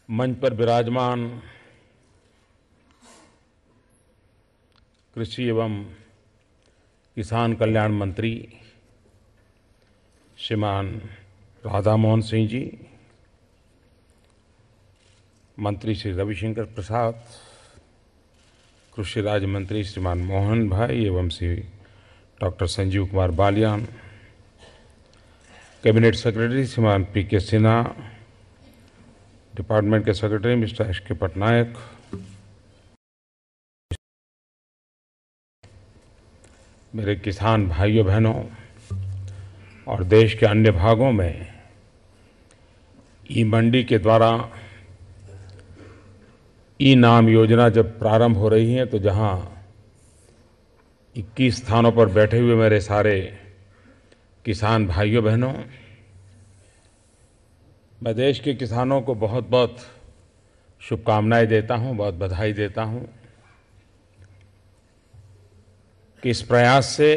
मंच पर विराजमान कृषि एवं किसान कल्याण मंत्री श्रीमान राधा मोहन सिंह जी, मंत्री श्री रविशंकर प्रसाद, कृषि राज्य मंत्री श्रीमान मोहन भाई एवं Shri doctor Sanjeev Kumar Balyan, cabinet secretary श्रीमान पी.के. सिन्हा, डिपार्टमेंट के सेक्रेटरी मिस्टर एस.के. पटनायक, मेरे किसान भाइयों बहनों और देश के अन्य भागों में ई मंडी के द्वारा ई नाम योजना जब प्रारंभ हो रही है तो जहां 21 स्थानों पर बैठे हुए मेरे सारे किसान भाइयों बहनों, मैं देश के किसानों को बहुत बहुत शुभकामनाएं देता हूं, बहुत बधाई देता हूं कि इस प्रयास से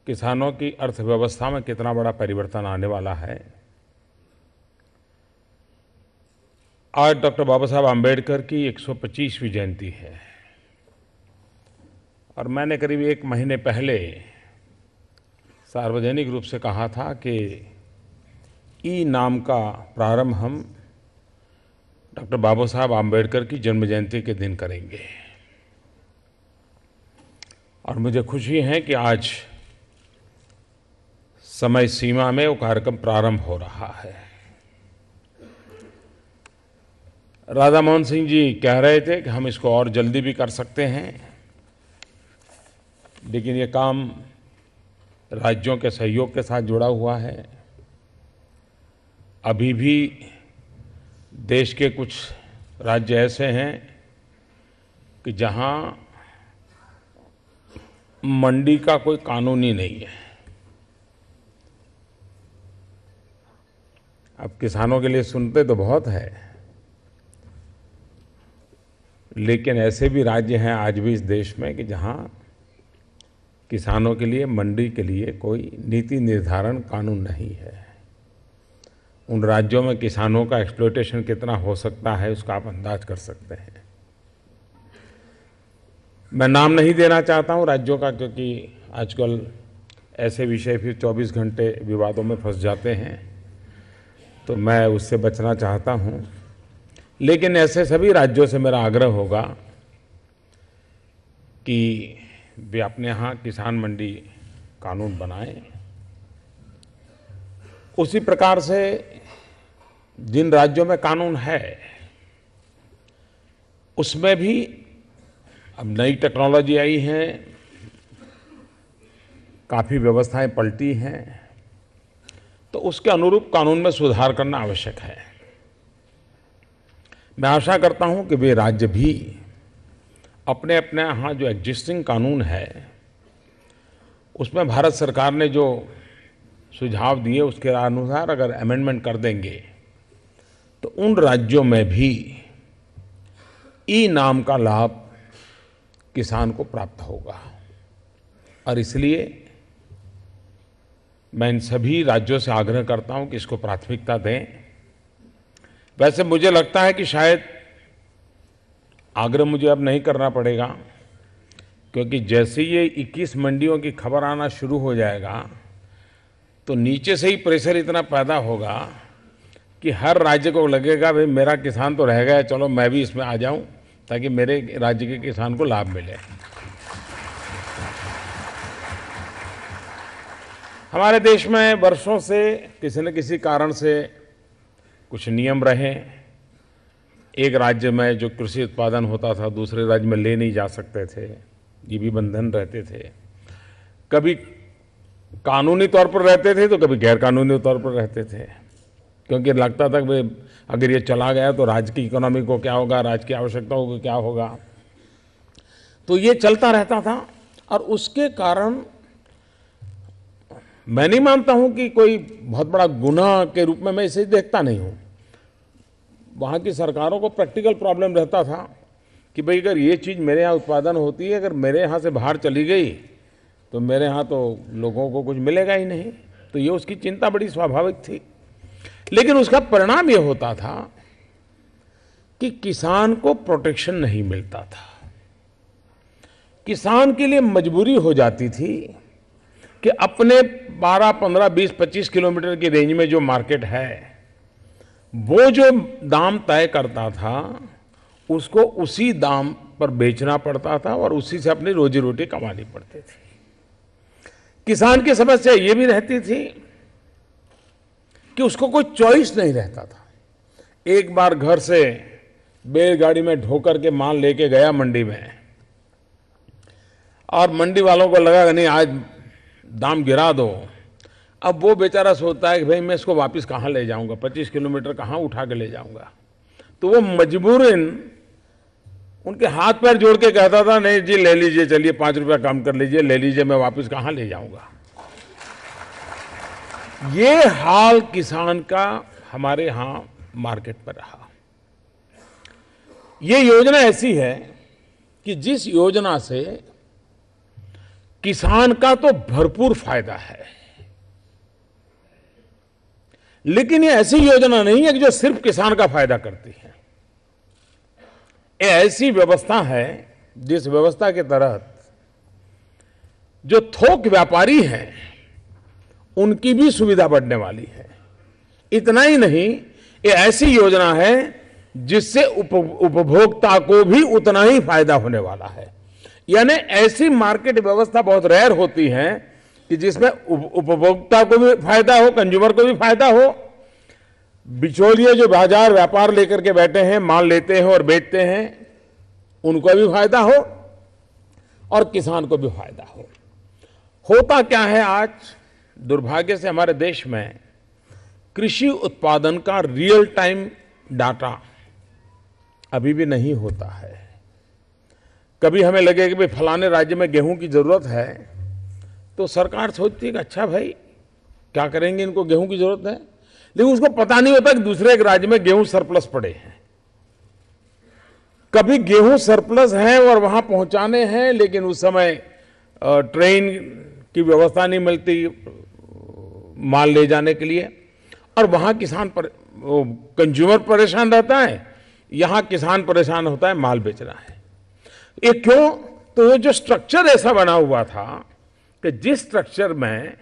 किसानों की अर्थव्यवस्था में कितना बड़ा परिवर्तन आने वाला है। आज डॉक्टर बाबा साहब आम्बेडकर की 125वीं जयंती है और मैंने करीब 1 महीने पहले सार्वजनिक रूप से कहा था कि ई नाम का प्रारंभ हम डॉक्टर बाबा साहब आम्बेडकर की जन्म जयंती के दिन करेंगे और मुझे खुशी है कि आज समय सीमा में वो कार्यक्रम प्रारंभ हो रहा है। राधा मोहन सिंह जी कह रहे थे कि हम इसको और जल्दी भी कर सकते हैं, लेकिन ये काम राज्यों के सहयोग के साथ जुड़ा हुआ है। अभी भी देश के कुछ राज्य ऐसे हैं कि जहां मंडी का कोई कानून ही नहीं है। अब किसानों के लिए सुनते तो बहुत है, लेकिन ऐसे भी राज्य हैं आज भी इस देश में कि जहां किसानों के लिए मंडी के लिए कोई नीति निर्धारण कानून नहीं है। उन राज्यों में किसानों का एक्सप्लॉयटेशन कितना हो सकता है उसका आप अंदाज कर सकते हैं। मैं नाम नहीं देना चाहता हूं राज्यों का, क्योंकि आजकल ऐसे विषय फिर 24 घंटे विवादों में फंस जाते हैं, तो मैं उससे बचना चाहता हूं। लेकिन ऐसे सभी राज्यों से मेरा आग्रह होगा कि वे अपने यहाँ किसान मंडी कानून बनाएं। उसी प्रकार से जिन राज्यों में कानून है उसमें भी अब नई टेक्नोलॉजी आई है, काफ़ी व्यवस्थाएं पलटी हैं, तो उसके अनुरूप कानून में सुधार करना आवश्यक है। मैं आशा करता हूं कि वे राज्य भी अपने अपने यहाँ जो एग्जिस्टिंग कानून है उसमें भारत सरकार ने जो सुझाव दिए उसके अनुसार अगर अमेंडमेंट कर देंगे तो उन राज्यों में भी ई नाम का लाभ किसान को प्राप्त होगा। और इसलिए मैं इन सभी राज्यों से आग्रह करता हूं कि इसको प्राथमिकता दें। वैसे मुझे लगता है कि शायद आग्रह मुझे अब नहीं करना पड़ेगा, क्योंकि जैसे ये 21 मंडियों की खबर आना शुरू हो जाएगा तो नीचे से ही प्रेशर इतना पैदा होगा कि हर राज्य को लगेगा भाई मेरा किसान तो रह गया, चलो मैं भी इसमें आ जाऊं ताकि मेरे राज्य के किसान को लाभ मिले। हमारे देश में वर्षों से किसी न किसी कारण से कुछ नियम रहे। एक राज्य में जो कृषि उत्पादन होता था दूसरे राज्य में ले नहीं जा सकते थे, ये भी बंधन रहते थे। कभी कानूनी तौर पर रहते थे तो कभी गैर कानूनी तौर पर रहते थे, क्योंकि लगता था कि अगर ये चला गया तो राज्य की इकोनॉमी को क्या होगा, राज्य की आवश्यकताओं को क्या होगा। तो ये चलता रहता था और उसके कारण मैं नहीं मानता हूं कि कोई बहुत बड़ा गुनाह के रूप में मैं इसे देखता नहीं हूं। वहाँ की सरकारों को प्रैक्टिकल प्रॉब्लम रहता था कि भाई अगर ये चीज़ मेरे यहाँ उत्पादन होती है, अगर मेरे यहाँ से बाहर चली गई तो मेरे यहाँ तो लोगों को कुछ मिलेगा ही नहीं। तो ये उसकी चिंता बड़ी स्वाभाविक थी। लेकिन उसका परिणाम यह होता था कि किसान को प्रोटेक्शन नहीं मिलता था। किसान के लिए मजबूरी हो जाती थी कि अपने 12, 15, 20, 25 किलोमीटर की रेंज में जो मार्केट है वो जो दाम तय करता था उसको उसी दाम पर बेचना पड़ता था और उसी से अपनी रोजी रोटी कमानी पड़ती थी। किसान की समस्या ये भी रहती थी कि उसको कोई चॉइस नहीं रहता था। एक बार घर से बैलगाड़ी में ढोकर के माल लेके गया मंडी में और मंडी वालों को लगा कि नहीं आज दाम गिरा दो। अब वो बेचारा सोचता है कि भाई मैं इसको वापस कहाँ ले जाऊंगा, 25 किलोमीटर कहाँ उठा के ले जाऊंगा। तो वो मजबूरन उनके हाथ पैर जोड़ के कहता था नहीं जी ले लीजिए, चलिए 5 रुपया कम कर लीजिए, ले लीजिए, मैं वापस कहाँ ले जाऊंगा। ये हाल किसान का हमारे यहां मार्केट पर रहा। ये योजना ऐसी है कि जिस योजना से किसान का तो भरपूर फायदा है, लेकिन ये ऐसी योजना नहीं है कि जो सिर्फ किसान का फायदा करती है। ये ऐसी व्यवस्था है जिस व्यवस्था के तहत जो थोक व्यापारी हैं उनकी भी सुविधा बढ़ने वाली है। इतना ही नहीं, ये ऐसी योजना है जिससे उपभोक्ता को भी उतना ही फायदा होने वाला है। यानी ऐसी मार्केट व्यवस्था बहुत रेयर होती है कि जिसमें उपभोक्ता को भी फायदा हो, कंज्यूमर को भी फायदा हो, बिचौलिए जो बाजार व्यापार लेकर के बैठे हैं, माल लेते हैं और बेचते हैं, उनको भी फायदा हो और किसान को भी फायदा हो। होता क्या है, आज दुर्भाग्य से हमारे देश में कृषि उत्पादन का रियल टाइम डाटा अभी भी नहीं होता है। कभी हमें लगे कि भाई फलाने राज्य में गेहूं की जरूरत है तो सरकार सोचती है कि अच्छा भाई क्या करेंगे, इनको गेहूं की जरूरत है, लेकिन उसको पता नहीं होता कि दूसरे एक राज्य में गेहूं सरप्लस पड़े हैं। कभी गेहूं सरप्लस है और वहां पहुंचाने हैं, लेकिन उस समय ट्रेन की व्यवस्था नहीं मिलती माल ले जाने के लिए, और वहां कंज्यूमर परेशान रहता है, यहां किसान परेशान होता है माल बेचना है। ये क्यों? तो ये जो स्ट्रक्चर ऐसा बना हुआ था कि जिस स्ट्रक्चर में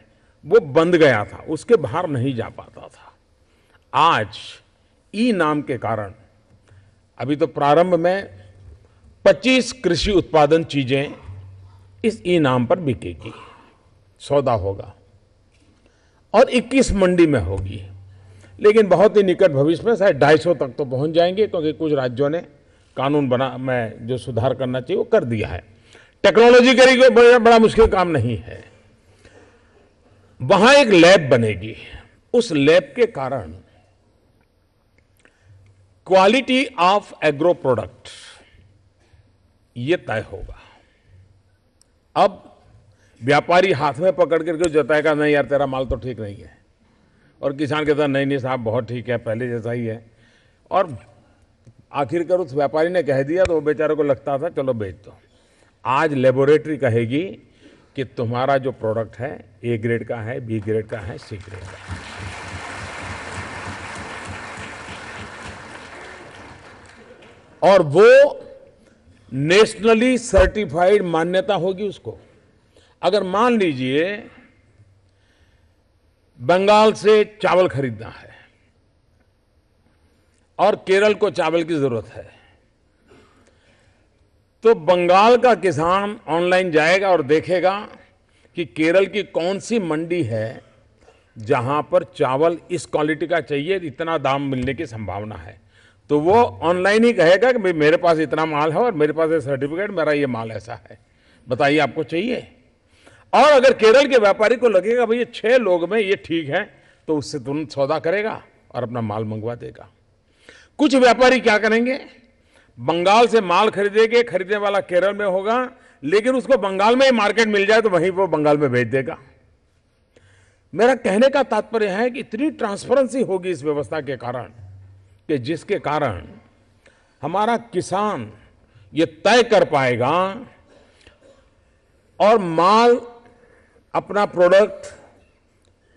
वो बंद गया था उसके बाहर नहीं जा पाता था। आज ई नाम के कारण अभी तो प्रारंभ में 25 कृषि उत्पादन चीजें इस ई नाम पर बिकेगी, सौदा होगा, और 21 मंडी में होगी। लेकिन बहुत ही निकट भविष्य में शायद 250 तक तो पहुंच जाएंगे, क्योंकि कुछ राज्यों ने कानून में जो सुधार करना चाहिए वो कर दिया है। टेक्नोलॉजी करेगी, बड़ा मुश्किल काम नहीं है। वहां एक लैब बनेगी, उस लैब के कारण क्वालिटी ऑफ एग्रो प्रोडक्ट ये तय होगा। अब व्यापारी हाथ में पकड़ करके जताएगा नहीं यार तेरा माल तो ठीक नहीं है, और किसान कहता नहीं नहीं साहब बहुत ठीक है, पहले जैसा ही है, और आखिरकार उस व्यापारी ने कह दिया तो वो बेचारे को लगता था चलो बेच दो। आज लेबोरेटरी कहेगी कि तुम्हारा जो प्रोडक्ट है ए ग्रेड का है, बी ग्रेड का है, सी ग्रेड का है। और वो नेशनली सर्टिफाइड मान्यता होगी उसको। अगर मान लीजिए बंगाल से चावल खरीदना है और केरल को चावल की जरूरत है, तो बंगाल का किसान ऑनलाइन जाएगा और देखेगा कि केरल की कौन सी मंडी है जहां पर चावल इस क्वालिटी का चाहिए, इतना दाम मिलने की संभावना है। तो वो ऑनलाइन ही कहेगा कि भाई मेरे पास इतना माल है और मेरे पास ये सर्टिफिकेट, मेरा ये माल ऐसा है, बताइए आपको चाहिए। और अगर केरल के व्यापारी को लगेगा भाई ये 6 लोग में ये ठीक है, तो उससे तुरंत सौदा करेगा और अपना माल मंगवा देगा। कुछ व्यापारी क्या करेंगे, बंगाल से माल खरीदेंगे, खरीदने वाला केरल में होगा, लेकिन उसको बंगाल में ही मार्केट मिल जाए तो वहीं वो बंगाल में भेज देगा। मेरा कहने का तात्पर्य है कि इतनी ट्रांसपेरेंसी होगी इस व्यवस्था के कारण कि जिसके कारण हमारा किसान ये तय कर पाएगा और माल अपना प्रोडक्ट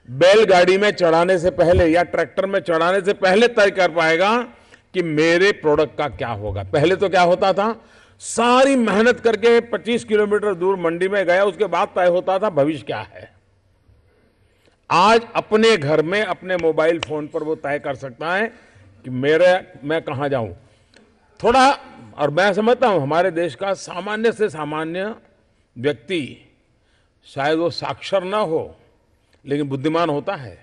बैलगाड़ी में चढ़ाने से पहले या ट्रैक्टर में चढ़ाने से पहले तय कर पाएगा कि मेरे प्रोडक्ट का क्या होगा। पहले तो क्या होता था, सारी मेहनत करके 25 किलोमीटर दूर मंडी में गया, उसके बाद तय होता था भविष्य क्या है। आज अपने घर में अपने मोबाइल फोन पर वो तय कर सकता है कि मैं कहां जाऊं। थोड़ा, और मैं समझता हूं हमारे देश का सामान्य से सामान्य व्यक्ति, शायद वो साक्षर ना हो लेकिन बुद्धिमान होता है।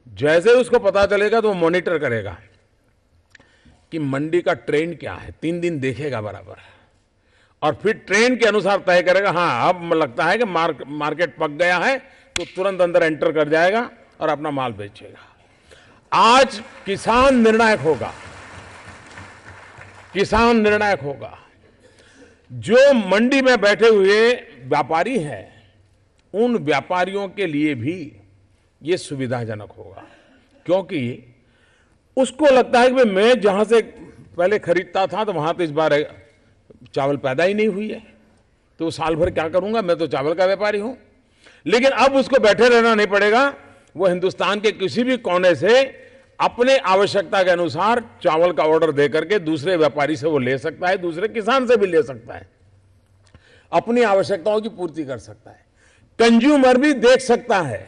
जैसे उसको पता चलेगा तो वो मॉनिटर करेगा कि मंडी का ट्रेंड क्या है, 3 दिन देखेगा बराबर, और फिर ट्रेंड के अनुसार तय करेगा। हाँ, अब लगता है कि मार्केट पक गया है, तो तुरंत अंदर एंटर कर जाएगा और अपना माल बेचेगा। आज किसान निर्णायक होगा, किसान निर्णायक होगा। जो मंडी में बैठे हुए व्यापारी हैं, उन व्यापारियों के लिए भी ये सुविधाजनक होगा, क्योंकि उसको लगता है कि मैं जहां से पहले खरीदता था तो वहां तो इस बार चावल पैदा ही नहीं हुई है, तो साल भर क्या करूंगा, मैं तो चावल का व्यापारी हूं। लेकिन अब उसको बैठे रहना नहीं पड़ेगा, वो हिंदुस्तान के किसी भी कोने से अपने आवश्यकता के अनुसार चावल का ऑर्डर दे करके दूसरे व्यापारी से वो ले सकता है, दूसरे किसान से भी ले सकता है, अपनी आवश्यकताओं की पूर्ति कर सकता है। कंज्यूमर भी देख सकता है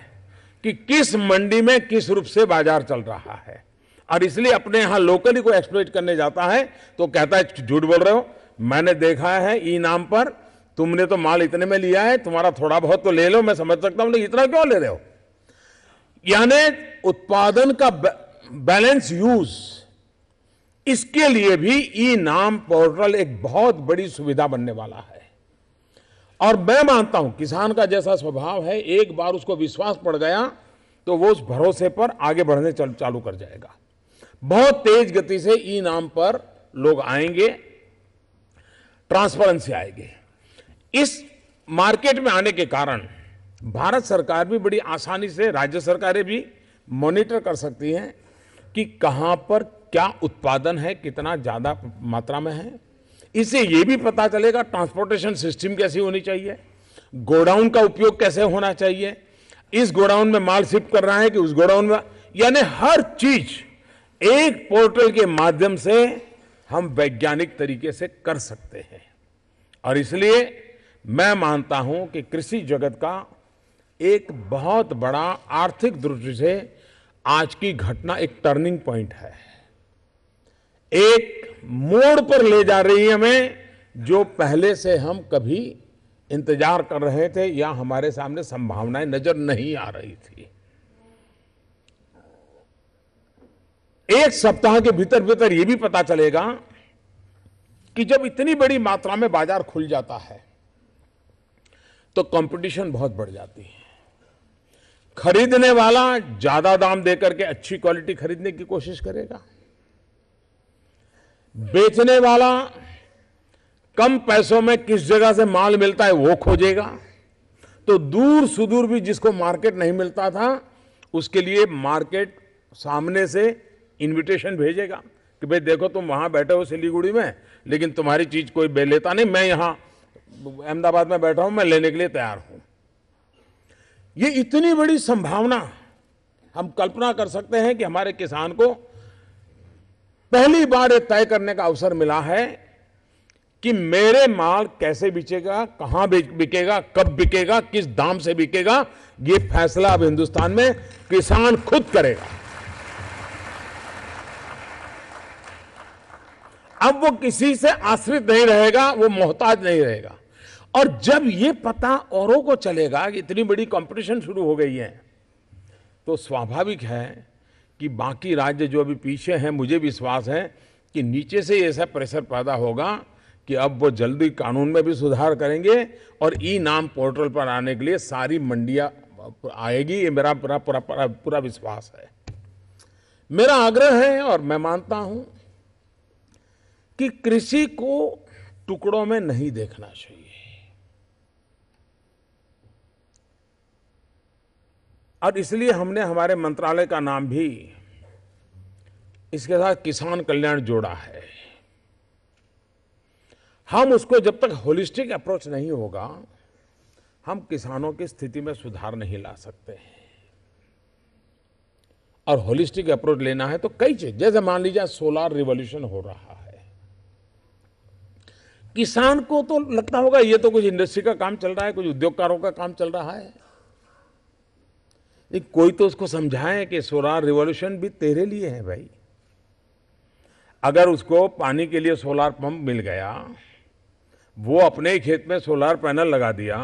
कि किस मंडी में किस रूप से बाजार चल रहा है, और इसलिए अपने यहां लोकली को एक्सप्लॉइट करने जाता है तो कहता है झूठ बोल रहे हो, मैंने देखा है ई नाम पर तुमने तो माल इतने में लिया है, तुम्हारा थोड़ा बहुत तो ले लो, मैं समझ सकता हूं, लेकिन इतना क्यों ले रहे हो। यानी उत्पादन का बैलेंस यूज, इसके लिए भी ई नाम पोर्टल एक बहुत बड़ी सुविधा बनने वाला है। और मैं मानता हूं किसान का जैसा स्वभाव है, एक बार उसको विश्वास पड़ गया तो वो उस भरोसे पर आगे बढ़ने चालू कर जाएगा। बहुत तेज गति से ई नाम पर लोग आएंगे, ट्रांसपेरेंसी आएगी। इस मार्केट में आने के कारण भारत सरकार भी बड़ी आसानी से, राज्य सरकारें भी मॉनिटर कर सकती हैं कि कहां पर क्या उत्पादन है, कितना ज्यादा मात्रा में है। इससे यह भी पता चलेगा ट्रांसपोर्टेशन सिस्टम कैसी होनी चाहिए, गोडाउन का उपयोग कैसे होना चाहिए, इस गोडाउन में माल शिफ्ट कर रहा है कि उस गोडाउन में, यानी हर चीज एक पोर्टल के माध्यम से हम वैज्ञानिक तरीके से कर सकते हैं। और इसलिए मैं मानता हूं कि कृषि जगत का एक बहुत बड़ा आर्थिक दृष्टि से आज की घटना एक टर्निंग पॉइंट है, एक मोड़ पर ले जा रही है हमें, जो पहले से हम कभी इंतजार कर रहे थे या हमारे सामने संभावनाएं नजर नहीं आ रही थी। एक सप्ताह के भीतर भीतर यह भी पता चलेगा कि जब इतनी बड़ी मात्रा में बाजार खुल जाता है तो कंपटीशन बहुत बढ़ जाती है। खरीदने वाला ज्यादा दाम देकर के अच्छी क्वालिटी खरीदने की कोशिश करेगा, बेचने वाला कम पैसों में किस जगह से माल मिलता है वो खोजेगा, तो दूर सुदूर भी जिसको मार्केट नहीं मिलता था उसके लिए मार्केट सामने से इनविटेशन भेजेगा कि भाई देखो तुम वहां बैठे हो सिलीगुड़ी में, लेकिन तुम्हारी चीज कोई लेता नहीं, मैं यहां अहमदाबाद में बैठा हूं, मैं लेने के लिए तैयार हूं। ये इतनी बड़ी संभावना, हम कल्पना कर सकते हैं कि हमारे किसान को पहली बार ये तय करने का अवसर मिला है कि मेरे माल कैसे बिकेगा, कहां बिकेगा, कब बिकेगा, किस दाम से बिकेगा, ये फैसला अब हिंदुस्तान में किसान खुद करेगा। अब वो किसी से आश्रित नहीं रहेगा, वो मोहताज नहीं रहेगा। और जब ये पता औरों को चलेगा कि इतनी बड़ी कंपटीशन शुरू हो गई है, तो स्वाभाविक है कि बाकी राज्य जो अभी पीछे हैं, मुझे विश्वास है कि नीचे से ऐसा प्रेशर पैदा होगा कि अब वो जल्दी कानून में भी सुधार करेंगे और ई नाम पोर्टल पर आने के लिए सारी मंडियां आएगी। ये मेरा पूरा विश्वास है। मेरा आग्रह है और मैं मानता हूं कि कृषि को टुकड़ों में नहीं देखना चाहिए। और इसलिए हमने हमारे मंत्रालय का नाम भी इसके साथ किसान कल्याण जोड़ा है। हम उसको जब तक होलिस्टिक अप्रोच नहीं होगा, हम किसानों की स्थिति में सुधार नहीं ला सकते हैं। और होलिस्टिक अप्रोच लेना है तो कई चीज, जैसे मान लीजिए सोलार रिवॉल्यूशन हो रहा है, किसान को तो लगता होगा ये तो कुछ इंडस्ट्री का काम चल रहा है, कुछ उद्योगकारों का काम चल रहा है, लेकिन कोई तो उसको समझाए कि सोलार रिवॉल्यूशन भी तेरे लिए है भाई। अगर उसको पानी के लिए सोलार पंप मिल गया, वो अपने ही खेत में सोलार पैनल लगा दिया,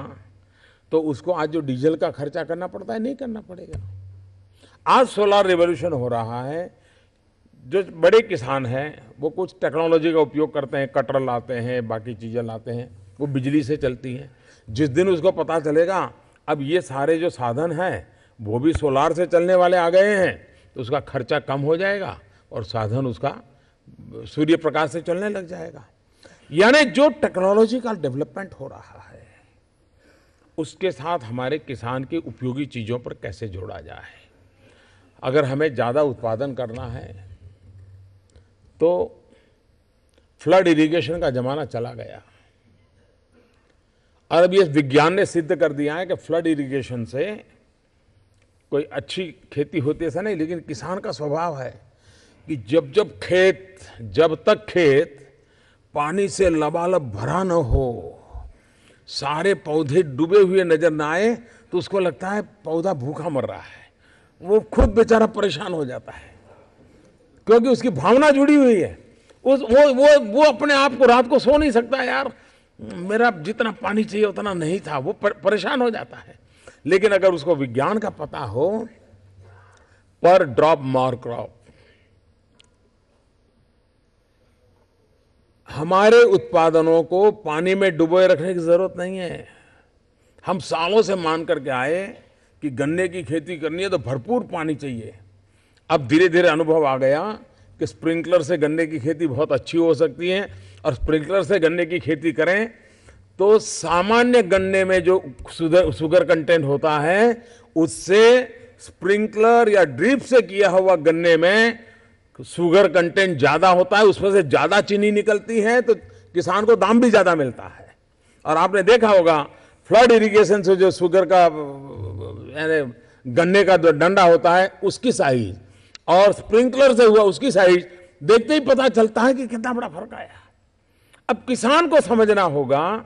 तो उसको आज जो डीजल का खर्चा करना पड़ता है नहीं करना पड़ेगा। आज सोलार रिवॉल्यूशन हो रहा है। जो बड़े किसान हैं वो कुछ टेक्नोलॉजी का उपयोग करते हैं, कटर लाते हैं, बाकी चीज़ें लाते हैं, वो बिजली से चलती हैं। जिस दिन उसको पता चलेगा अब ये सारे जो साधन हैं वो भी सोलार से चलने वाले आ गए हैं, तो उसका खर्चा कम हो जाएगा और साधन उसका सूर्य प्रकाश से चलने लग जाएगा। यानी जो टेक्नोलॉजी का डेवलपमेंट हो रहा है उसके साथ हमारे किसान की उपयोगी चीज़ों पर कैसे जोड़ा जाए। अगर हमें ज़्यादा उत्पादन करना है तो फ्लड इरिगेशन का ज़माना चला गया, और अब ये विज्ञान ने सिद्ध कर दिया है कि फ्लड इरिगेशन से कोई अच्छी खेती होती है ऐसा नहीं, लेकिन किसान का स्वभाव है कि जब तक खेत पानी से लबालब भरा न हो, सारे पौधे डूबे हुए नजर न आए, तो उसको लगता है पौधा भूखा मर रहा है। वो खुद बेचारा परेशान हो जाता है, क्योंकि उसकी भावना जुड़ी हुई है। वो अपने आप को रात को सो नहीं सकता, यार मेरा जितना पानी चाहिए उतना नहीं था, वो परेशान हो जाता है। लेकिन अगर उसको विज्ञान का पता हो, पर ड्रॉप मोर क्रॉप, हमारे उत्पादनों को पानी में डुबोए रखने की जरूरत नहीं है। हम सालों से मान करके आए कि गन्ने की खेती करनी है तो भरपूर पानी चाहिए। अब धीरे धीरे अनुभव आ गया कि स्प्रिंकलर से गन्ने की खेती बहुत अच्छी हो सकती है, और स्प्रिंकलर से गन्ने की खेती करें तो सामान्य गन्ने में जो शुगर कंटेंट होता है उससे स्प्रिंकलर या ड्रिप से किया हुआ गन्ने में शुगर कंटेंट ज्यादा होता है, उसमें से ज्यादा चीनी निकलती है, तो किसान को दाम भी ज्यादा मिलता है। और आपने देखा होगा फ्लड इरिगेशन से जो शुगर का गन्ने का डंडा होता है उसकी साइज और स्प्रिंकलर से हुआ उसकी साइज देखते ही पता चलता है कि कितना बड़ा फर्क आया। अब किसान को समझना होगा,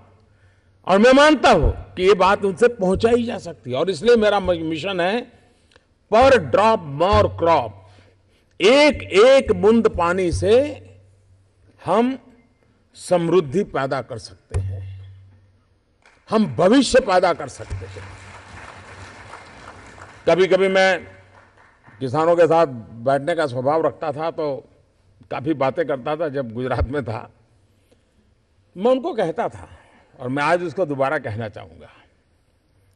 और मैं मानता हूं कि ये बात उनसे पहुंचाई जा सकती है, और इसलिए मेरा मिशन है पर ड्रॉप मोर क्रॉप। एक एक बूंद पानी से हम समृद्धि पैदा कर सकते हैं, हम भविष्य पैदा कर सकते हैं। कभी कभी मैं किसानों के साथ बैठने का स्वभाव रखता था, तो काफी बातें करता था। जब गुजरात में था मैं उनको कहता था, और मैं आज उसको दोबारा कहना चाहूँगा।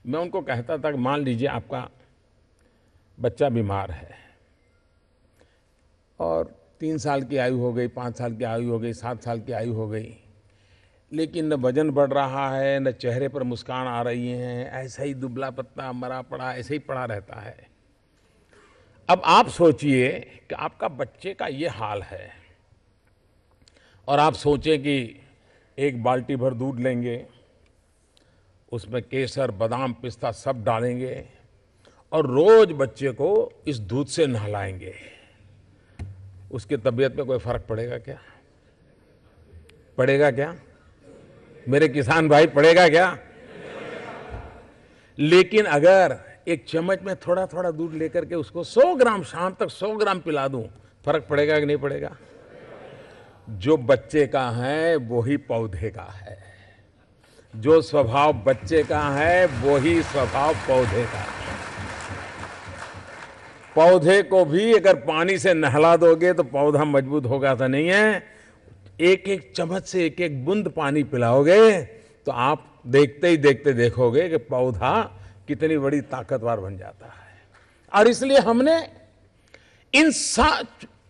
मैं उनको कहता था कि मान लीजिए आपका बच्चा बीमार है और 3 साल की आयु हो गई, 5 साल की आयु हो गई, 7 साल की आयु हो गई, लेकिन न वजन बढ़ रहा है, न चेहरे पर मुस्कान आ रही है, ऐसा ही दुबला पत्ता मरा पड़ा ऐसे ही पड़ा रहता है। अब आप सोचिए कि आपका बच्चे का ये हाल है, और आप सोचें कि एक बाल्टी भर दूध लेंगे, उसमें केसर बादाम पिस्ता सब डालेंगे और रोज बच्चे को इस दूध से नहलाएंगे, उसकी तबीयत में कोई फर्क पड़ेगा क्या? पड़ेगा क्या मेरे किसान भाई, पड़ेगा क्या? लेकिन अगर एक चम्मच में थोड़ा थोड़ा दूध लेकर के उसको 100 ग्राम शाम तक 100 ग्राम पिला दूं, फर्क पड़ेगा कि नहीं पड़ेगा? जो बच्चे का है वो ही पौधे का है, जो स्वभाव बच्चे का है वो ही स्वभाव पौधे का है। पौधे को भी अगर पानी से नहला दोगे तो पौधा मजबूत होगा तो नहीं है। एक एक चम्मच से एक एक बूंद पानी पिलाओगे तो आप देखते ही देखते देखोगे कि पौधा कितनी बड़ी ताकतवर बन जाता है। और इसलिए हमने इन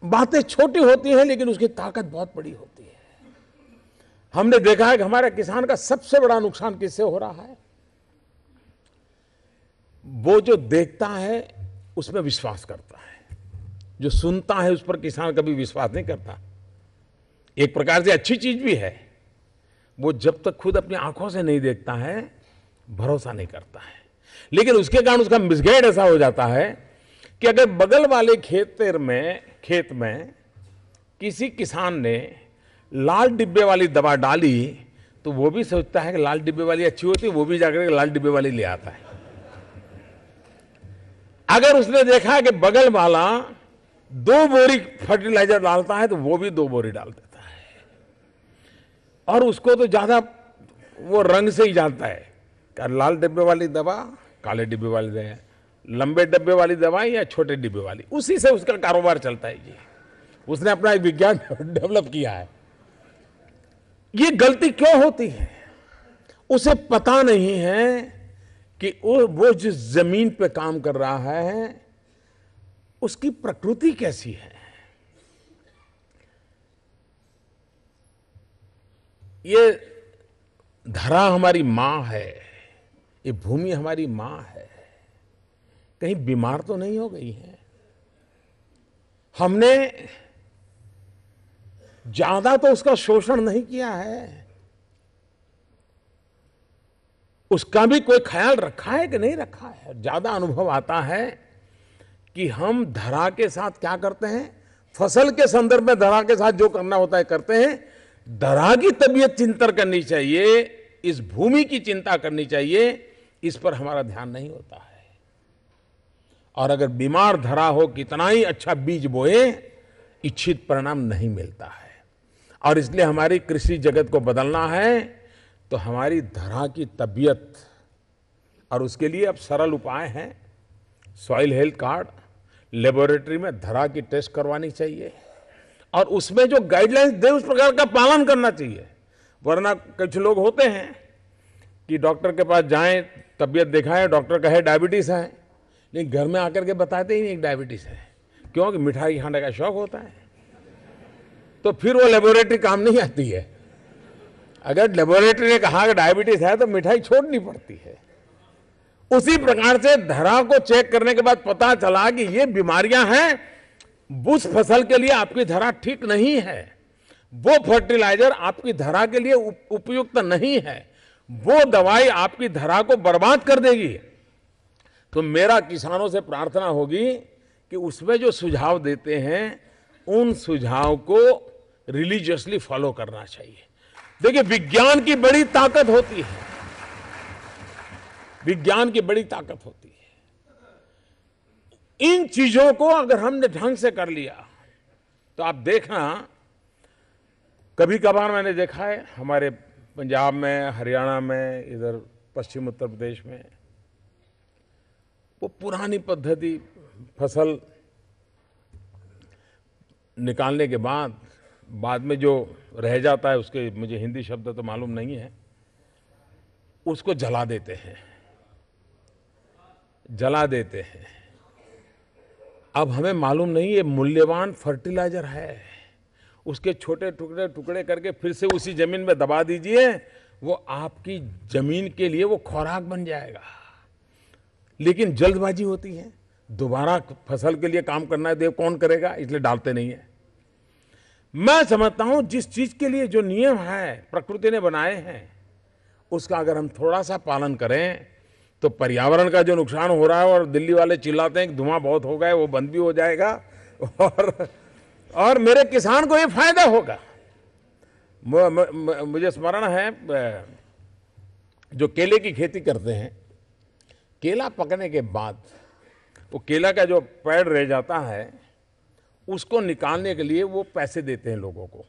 बातें छोटी होती हैं लेकिन उसकी ताकत बहुत बड़ी होती है। हमने देखा है कि हमारे किसान का सबसे बड़ा नुकसान किससे हो रहा है? वो जो देखता है उसमें विश्वास करता है, जो सुनता है उस पर किसान कभी विश्वास नहीं करता। एक प्रकार से अच्छी चीज भी है, वो जब तक खुद अपनी आंखों से नहीं देखता है भरोसा नहीं करता है। लेकिन उसके कारण उसका मिसगाइड ऐसा हो जाता है कि अगर बगल वाले खेत में किसी किसान ने लाल डिब्बे वाली दवा डाली तो वो भी सोचता है कि लाल डिब्बे वाली अच्छी होती है, वो भी जाकर के लाल डिब्बे वाली ले आता है। अगर उसने देखा कि बगल वाला 2 बोरी फर्टिलाइजर डालता है तो वो भी 2 बोरी डाल देता है, और उसको तो ज्यादा वो रंग से ही जानता है कि लाल डिब्बे वाली दवा, काले डिब्बे वाली दवा, लंबे डिब्बे वाली दवा या छोटे डिब्बे वाली, उसी से उसका कारोबार चलता है। ये उसने अपना एक विज्ञान डेवलप किया है। ये गलती क्यों होती है? उसे पता नहीं है कि वो जिस जमीन पे काम कर रहा है उसकी प्रकृति कैसी है। ये धरा हमारी मां है, ये भूमि हमारी मां है, कहीं बीमार तो नहीं हो गई है? हमने ज्यादा तो उसका शोषण नहीं किया है, उसका भी कोई ख्याल रखा है कि नहीं रखा है? ज्यादा अनुभव आता है कि हम धरा के साथ क्या करते हैं, फसल के संदर्भ में धरा के साथ जो करना होता है करते हैं। धरा की तबीयत चिंतन करनी चाहिए, इस भूमि की चिंता करनी चाहिए, इस पर हमारा ध्यान नहीं होता है। और अगर बीमार धरा हो, कितना ही अच्छा बीज बोए, इच्छित परिणाम नहीं मिलता है। और इसलिए हमारी कृषि जगत को बदलना है तो हमारी धरा की तबीयत, और उसके लिए अब सरल उपाय हैं। सॉइल हेल्थ कार्ड, लेबोरेटरी में धरा की टेस्ट करवानी चाहिए और उसमें जो गाइडलाइंस दे उस प्रकार का पालन करना चाहिए। वरना कुछ लोग होते हैं कि डॉक्टर के पास जाएं, तबीयत दिखाएं, डॉक्टर कहे डायबिटीज है, लेकिन घर में आकर के बताते ही नहीं डायबिटीज है, क्योंकि मिठाई खाने का शौक होता है। तो फिर वो लेबोरेटरी काम नहीं आती है। अगर लेबोरेटरी ने कहा कि डायबिटीज है तो मिठाई छोड़नी पड़ती है। उसी प्रकार से धरा को चेक करने के बाद पता चला कि ये बीमारियां हैं, उस फसल के लिए आपकी धरा ठीक नहीं है, वो फर्टिलाइजर आपकी धरा के लिए उपयुक्त नहीं है, वो दवाई आपकी धरा को बर्बाद कर देगी। तो मेरा किसानों से प्रार्थना होगी कि उसमें जो सुझाव देते हैं उन सुझाव को रिलीजियसली फॉलो करना चाहिए। देखिए, विज्ञान की बड़ी ताकत होती है, विज्ञान की बड़ी ताकत होती है। इन चीजों को अगर हमने ढंग से कर लिया तो आप देखना, कभी कभार मैंने देखा है हमारे पंजाब में, हरियाणा में, इधर पश्चिम उत्तर प्रदेश में, वो पुरानी पद्धति फसल निकालने के बाद में जो रह जाता है, उसके मुझे हिंदी शब्द तो मालूम नहीं है, उसको जला देते हैं। अब हमें मालूम नहीं ये मूल्यवान फर्टिलाइजर है, उसके छोटे टुकड़े टुकड़े करके फिर से उसी जमीन में दबा दीजिए, वो आपकी जमीन के लिए वो खुराक बन जाएगा। लेकिन जल्दबाजी होती है, दोबारा फसल के लिए काम करना है तो कौन करेगा, इसलिए डालते नहीं है। मैं समझता हूं जिस चीज के लिए जो नियम है प्रकृति ने बनाए हैं, उसका अगर हम थोड़ा सा पालन करें तो पर्यावरण का जो नुकसान हो रहा है, और दिल्ली वाले चिल्लाते हैं कि धुआं बहुत हो गया, वो बंद भी हो जाएगा और मेरे किसान को ये फायदा होगा। मुझे स्मरण है, जो केले की खेती करते हैं, केला पकने के बाद वो केला का जो पेड़ रह जाता है उसको निकालने के लिए वो पैसे देते हैं लोगों को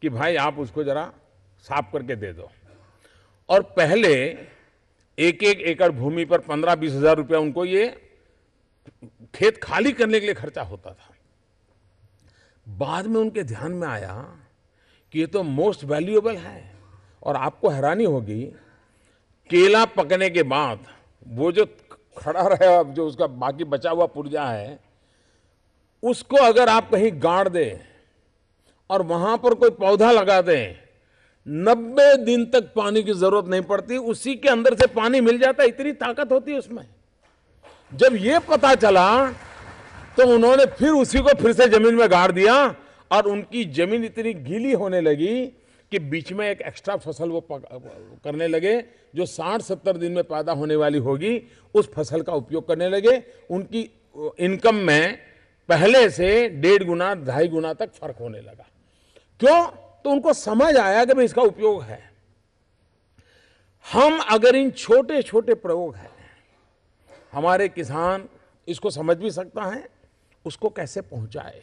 कि भाई आप उसको जरा साफ करके दे दो। और पहले एक एकड़ भूमि पर 15-20 हज़ार रुपया उनको ये खेत खाली करने के लिए खर्चा होता था। बाद में उनके ध्यान में आया कि ये तो मोस्ट वैल्यूएबल है, और आपको हैरानी होगी, केला पकने के बाद वो जो खड़ा रहे, जो उसका बाकी बचा हुआ पुर्जा है, उसको अगर आप कहीं गाड़ दें और वहां पर कोई पौधा लगा दें, 90 दिन तक पानी की जरूरत नहीं पड़ती, उसी के अंदर से पानी मिल जाता है, इतनी ताकत होती है उसमें। जब ये पता चला तो उन्होंने फिर उसी को फिर से जमीन में गाड़ दिया, और उनकी जमीन इतनी गीली होने लगी कि बीच में एक एक्स्ट्रा फसल वो करने लगे, जो 60-70 दिन में पैदा होने वाली होगी, उस फसल का उपयोग करने लगे। उनकी इनकम में पहले से 1.5 गुना 2.5 गुना तक फर्क होने लगा। क्यों? तो उनको समझ आया कि भाई इसका उपयोग है। हम अगर इन छोटे छोटे प्रयोग हैं, हमारे किसान इसको समझ भी सकता है, उसको कैसे पहुंचाए,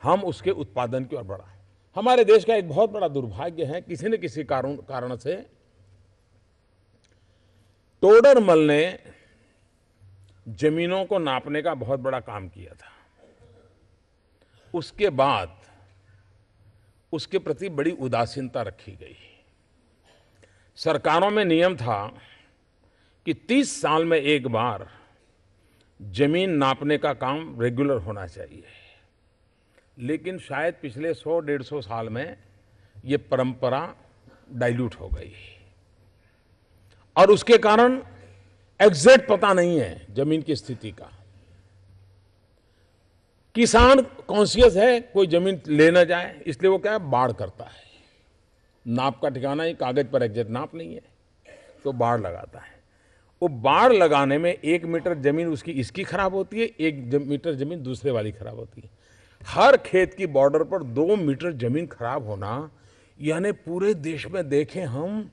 हम उसके उत्पादन की ओर बढ़ाएं। हमारे देश का एक बहुत बड़ा दुर्भाग्य है, किसी न किसी कारण से टोडरमल ने जमीनों को नापने का बहुत बड़ा काम किया था। उसके बाद उसके प्रति बड़ी उदासीनता रखी गई। सरकारों में नियम था कि 30 साल में एक बार जमीन नापने का काम रेगुलर होना चाहिए, लेकिन शायद पिछले 100-150 साल में ये परंपरा डाइल्यूट हो गई और उसके कारण एग्जैक्ट पता नहीं है जमीन की स्थिति का। किसान कॉन्शियस है, कोई जमीन ले ना जाए, इसलिए वो क्या है, बाड़ करता है। नाप का ठिकाना ही कागज पर एग्जैक्ट नाप नहीं है, तो बाड़ लगाता है। वो बाड़ लगाने में 1 मीटर जमीन उसकी इसकी खराब होती है, 1 मीटर जमीन दूसरे वाली खराब होती है। हर खेत की बॉर्डर पर 2 मीटर जमीन खराब होना, यानी पूरे देश में देखें हम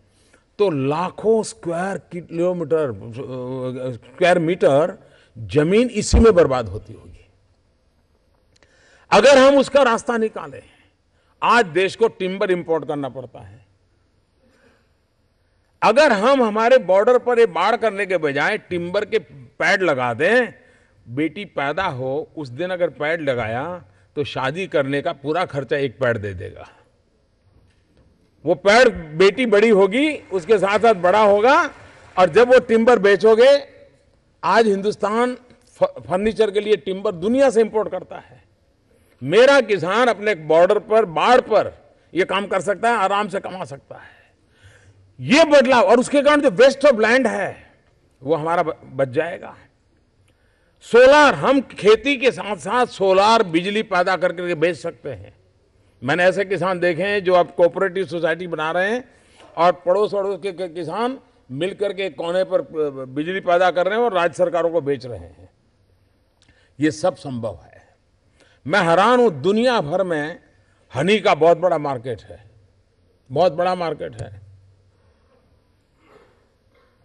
तो लाखों स्क्वायर मीटर जमीन इसी में बर्बाद होती होगी। अगर हम उसका रास्ता निकालें, आज देश को टिम्बर इंपोर्ट करना पड़ता है। अगर हम हमारे बॉर्डर पर ये बाड़ करने के बजाय टिम्बर के पैड लगा दें, बेटी पैदा हो उस दिन अगर पैड लगाया तो शादी करने का पूरा खर्चा एक पैड दे देगा। वो पैड, बेटी बड़ी होगी उसके साथ साथ बड़ा होगा, और जब वो टिम्बर बेचोगे, आज हिंदुस्तान फर्नीचर के लिए टिम्बर दुनिया से इंपोर्ट करता है। मेरा किसान अपने बॉर्डर पर, बाढ़ पर ये काम कर सकता है, आराम से कमा सकता है। ये बदलाव, और उसके कारण जो वेस्ट ऑफ लैंड है वो हमारा बच जाएगा। सोलार, हम खेती के साथ साथ सोलार बिजली पैदा करके बेच सकते हैं। मैंने ऐसे किसान देखे हैं जो अब कोऑपरेटिव सोसाइटी बना रहे हैं और पड़ोस के किसान मिलकर के कोने पर बिजली पैदा कर रहे हैं और राज्य सरकारों को बेच रहे हैं। ये सब संभव है। मैं हैरान हूं, दुनिया भर में हनी का बहुत बड़ा मार्केट है, बहुत बड़ा मार्केट है।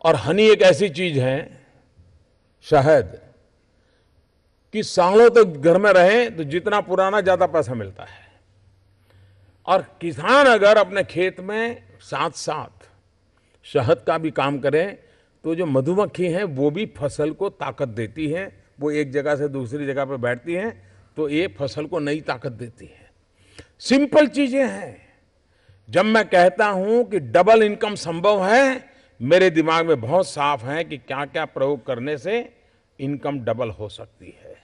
और हनी एक ऐसी चीज है, शहद, कि सालों तक घर में रहे तो जितना पुराना ज्यादा पैसा मिलता है। और किसान अगर अपने खेत में साथ साथ शहद का भी काम करें तो जो मधुमक्खी हैं वो भी फसल को ताकत देती हैं। वो एक जगह से दूसरी जगह पर बैठती हैं तो ये फसल को नई ताकत देती है। सिंपल चीजें हैं। जब मैं कहता हूं कि डबल इनकम संभव है, मेरे दिमाग में बहुत साफ है कि क्या क्या प्रयोग करने से इनकम डबल हो सकती है।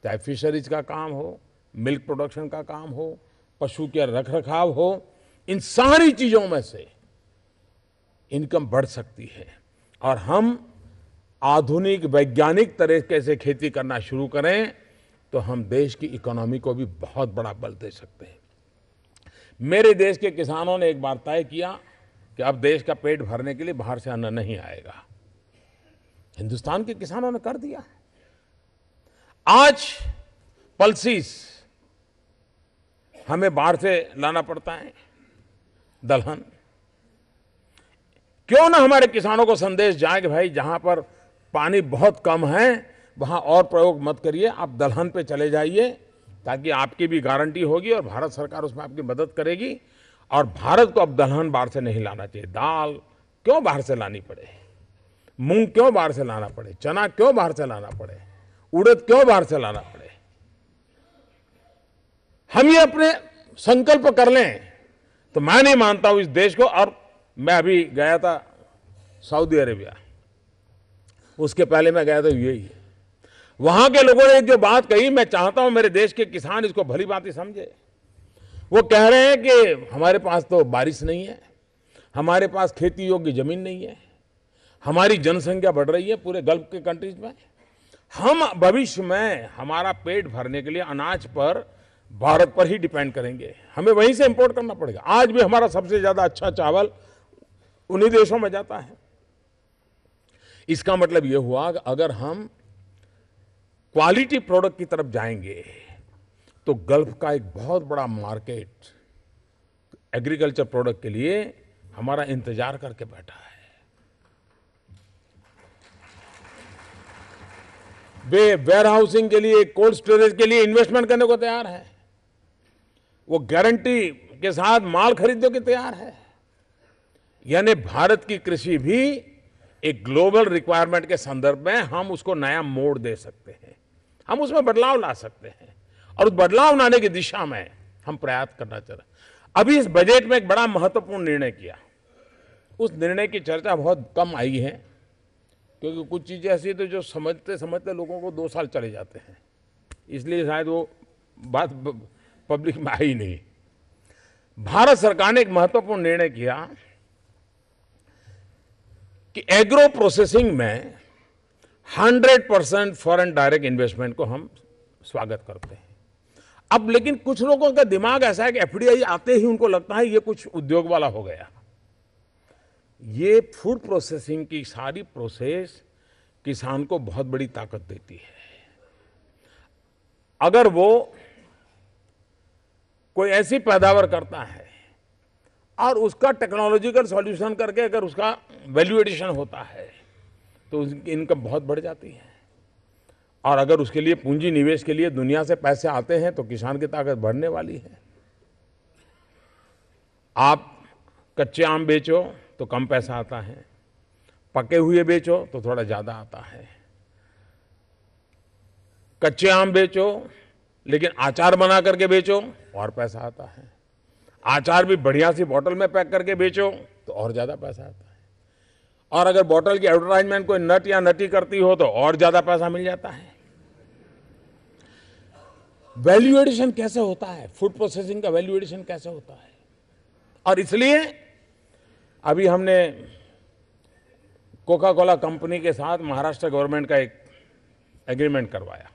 चाहे फिशरीज का काम हो, मिल्क प्रोडक्शन का काम हो, पशु के रखरखाव हो, इन सारी चीजों में से इनकम बढ़ सकती है। और हम आधुनिक वैज्ञानिक तरीके से खेती करना शुरू करें तो हम देश की इकोनॉमी को भी बहुत बड़ा बल दे सकते हैं। मेरे देश के किसानों ने एक बार तय किया कि अब देश का पेट भरने के लिए बाहर से अन्न नहीं आएगा। हिंदुस्तान के किसानों ने कर दिया। आज पल्सीज हमें बाहर से लाना पड़ता है, दलहन। क्यों ना हमारे किसानों को संदेश जाए कि भाई जहां पर पानी बहुत कम है वहां और प्रयोग मत करिए, आप दलहन पे चले जाइए, ताकि आपकी भी गारंटी होगी और भारत सरकार उसमें आपकी मदद करेगी। और भारत को अब दलहन बाहर से नहीं लाना चाहिए। दाल क्यों बाहर से लानी पड़े, मूंग क्यों बाहर से लाना पड़े, चना क्यों बाहर से लाना पड़े, उड़द क्यों बाहर से लाना पड़े। हम ये अपने संकल्प कर लें तो मैं नहीं मानता हूं इस देश को। और मैं अभी गया था सऊदी अरेबिया, उसके पहले मैं गया था यूएई। वहां के लोगों ने एक जो बात कही, मैं चाहता हूं मेरे देश के किसान इसको भली भांति समझे। वो कह रहे हैं कि हमारे पास तो बारिश नहीं है, हमारे पास खेती योग्य जमीन नहीं है, हमारी जनसंख्या बढ़ रही है पूरे गल्फ के कंट्रीज में, हम भविष्य में हमारा पेट भरने के लिए अनाज पर भारत पर ही डिपेंड करेंगे, हमें वहीं से इंपोर्ट करना पड़ेगा। आज भी हमारा सबसे ज्यादा अच्छा चावल उन्हीं देशों में जाता है। इसका मतलब यह हुआ कि अगर हम क्वालिटी प्रोडक्ट की तरफ जाएंगे तो गल्फ का एक बहुत बड़ा मार्केट एग्रीकल्चर प्रोडक्ट के लिए हमारा इंतजार करके बैठा है। वे वेयर हाउसिंग के लिए, कोल्ड स्टोरेज के लिए इन्वेस्टमेंट करने को तैयार है। वो गारंटी के साथ माल खरीदने को तैयार है। यानी भारत की कृषि भी एक ग्लोबल रिक्वायरमेंट के संदर्भ में हम उसको नया मोड़ दे सकते हैं, हम उसमें बदलाव ला सकते हैं और उस बदलाव लाने की दिशा में हम प्रयास करना चाह रहे हैं। अभी इस बजट में एक बड़ा महत्वपूर्ण निर्णय किया। उस निर्णय की चर्चा बहुत कम आई है क्योंकि कुछ चीजें ऐसी तो जो समझते समझते लोगों को 2 साल चले जाते हैं, इसलिए शायद वो बात पब्लिक में आई नहीं। भारत सरकार ने एक महत्वपूर्ण निर्णय किया कि एग्रो प्रोसेसिंग में 100% फॉरेन डायरेक्ट इन्वेस्टमेंट को हम स्वागत करते हैं। अब लेकिन कुछ लोगों का दिमाग ऐसा है कि एफडीआई आते ही उनको लगता है ये कुछ उद्योग वाला हो गया। ये फूड प्रोसेसिंग की सारी प्रोसेस किसान को बहुत बड़ी ताकत देती है। अगर वो कोई ऐसी पैदावार करता है और उसका टेक्नोलॉजिकल सॉल्यूशन करके अगर उसका वैल्यू एडिशन होता है तो उसकी इनकम बहुत बढ़ जाती है। और अगर उसके लिए पूंजी निवेश के लिए दुनिया से पैसे आते हैं तो किसान की ताकत बढ़ने वाली है। आप कच्चे आम बेचो तो कम पैसा आता है, पके हुए बेचो तो थोड़ा ज्यादा आता है। कच्चे आम बेचो लेकिन अचार बना करके बेचो और पैसा आता है। अचार भी बढ़िया सी बोतल में पैक करके बेचो तो और ज्यादा पैसा आता है। और अगर बोतल की एडवर्टाइजमेंट कोई नट या नटी करती हो तो और ज्यादा पैसा मिल जाता है। वैल्यू एडिशन कैसे होता है, फूड प्रोसेसिंग का वैल्यू एडिशन कैसे होता है। और इसलिए अभी हमने कोका कोला कंपनी के साथ महाराष्ट्र गवर्नमेंट का एक एग्रीमेंट करवाया।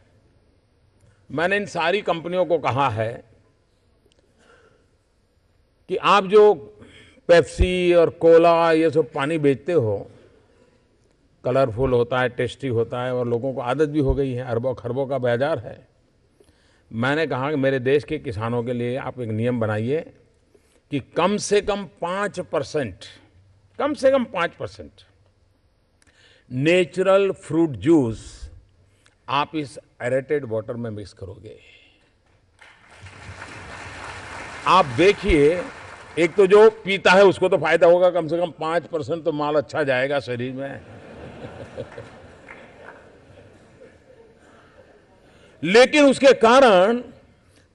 मैंने इन सारी कंपनियों को कहा है कि आप जो पेप्सी और कोला ये सब पानी बेचते हो, कलरफुल होता है, टेस्टी होता है और लोगों को आदत भी हो गई है, अरबों खरबों का बाजार है। मैंने कहा कि मेरे देश के किसानों के लिए आप एक नियम बनाइए कि कम से कम 5% नेचुरल फ्रूट जूस आप इस एरेटेड वाटर में मिक्स करोगे। आप देखिए, एक तो जो पीता है उसको तो फायदा होगा, कम से कम 5% तो माल अच्छा जाएगा शरीर में। लेकिन उसके कारण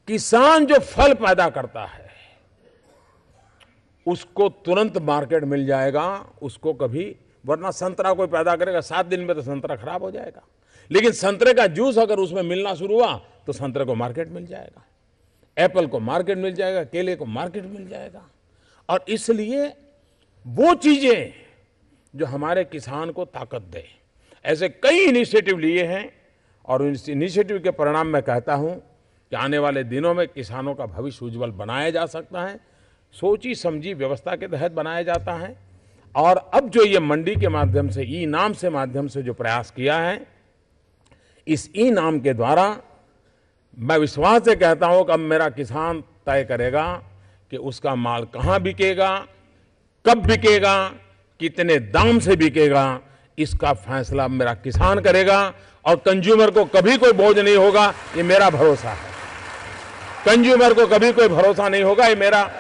किसान जो फल पैदा करता है उसको तुरंत मार्केट मिल जाएगा, उसको कभी, वरना संतरा कोई पैदा करेगा 7 दिन में तो संतरा खराब हो जाएगा। लेकिन संतरे का जूस अगर उसमें मिलना शुरू हुआ तो संतरे को मार्केट मिल जाएगा, एप्पल को मार्केट मिल जाएगा, केले को मार्केट मिल जाएगा। और इसलिए वो चीजें जो हमारे किसान को ताकत दे, ऐसे कई इनिशिएटिव लिए हैं और इस इनिशिएटिव के परिणाम में कहता हूं कि आने वाले दिनों में किसानों का भविष्य उज्जवल बनाया जा सकता है। सोची समझी व्यवस्था के तहत बनाया जाता है। और अब जो ये मंडी के माध्यम से, ई नाम से माध्यम से जो प्रयास किया है, इस ई नाम के द्वारा मैं विश्वास से कहता हूं कि अब मेरा किसान तय करेगा कि उसका माल कहां बिकेगा, कब बिकेगा, कितने दाम से बिकेगा, इसका फैसला मेरा किसान करेगा। और कंज्यूमर को कभी कोई बोझ नहीं होगा, ये मेरा भरोसा है। कंज्यूमर को कभी कोई भरोसा नहीं होगा, ये मेरा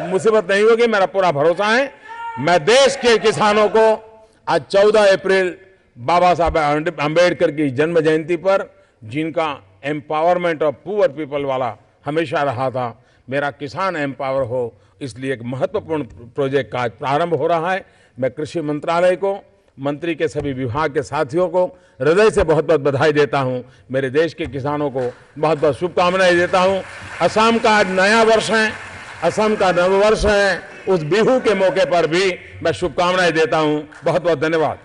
मुसीबत नहीं होगी, मेरा पूरा भरोसा है। मैं देश के किसानों को आज 14 अप्रैल बाबा साहब अंबेडकर की जन्म जयंती पर, जिनका एम्पावरमेंट ऑफ पुअर पीपल वाला हमेशा रहा था, मेरा किसान एम्पावर हो, इसलिए एक महत्वपूर्ण प्रोजेक्ट का आज प्रारंभ हो रहा है। मैं कृषि मंत्रालय को, मंत्री के सभी विभाग के साथियों को हृदय से बहुत बहुत बधाई देता हूं। मेरे देश के किसानों को बहुत बहुत शुभकामनाएं देता हूं। असम का आज नया वर्ष है, असम का नव वर्ष है, उस बिहू के मौके पर भी मैं शुभकामनाएं देता हूं। बहुत बहुत धन्यवाद।